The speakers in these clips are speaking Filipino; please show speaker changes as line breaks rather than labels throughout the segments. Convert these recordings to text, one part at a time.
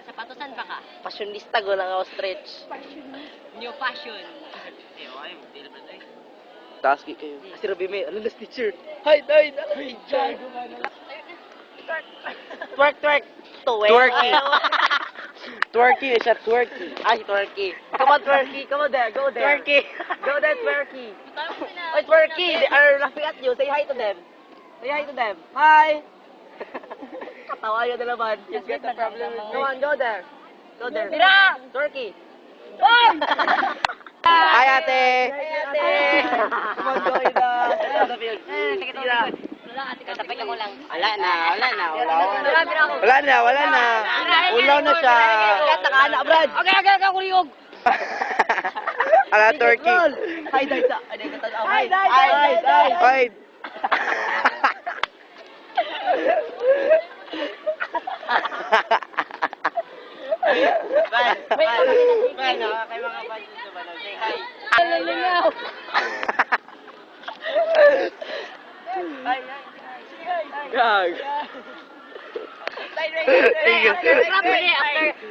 Sapatosan pa ka?
Fashionista ko lang ako stretch.
New fashion.
Taas kayo. Si Robby May, ano last teacher? Hide, hide! Teacher! Twerk, twerk! Twerky! Twerky, siya twerky. Ah, si twerky. Come on, twerky. Come on there, go there. Twerky. Go there, twerky. Oy, twerky, they are laughing at you. Say hi to them. Say hi to them. Hi! Katawa yun na naman. You get the problem. Come on, go there. Go there.
Mira!
Twerky.
Oy!
Hi, ate!
Hi, ate!
Come on, go in the field.
Sige, ito. Wala, ate, kasabay ka ko lang.
Wala na.
Wala na.
Ulaw na siya. Taka-ana, Brad.
Okay, kuliyog.
Ala, turkey.
Hide, hide.
Hide.
Kay mga pansin sa balaw. Say hi. Lalingaw.
Gag.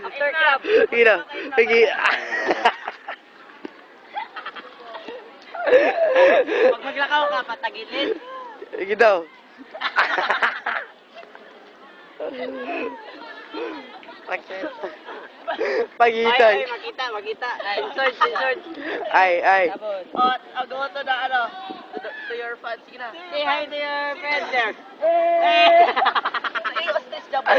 After crab.
Sige. Sige.
Pag maglakaw ka, patagilin.
Sige daw. Pagitan.
Ay, makita. Insert.
Ay.
Oh, go to the, to your fans. Sige na. Say hi to your friends there. Hey! Say, hostage na po.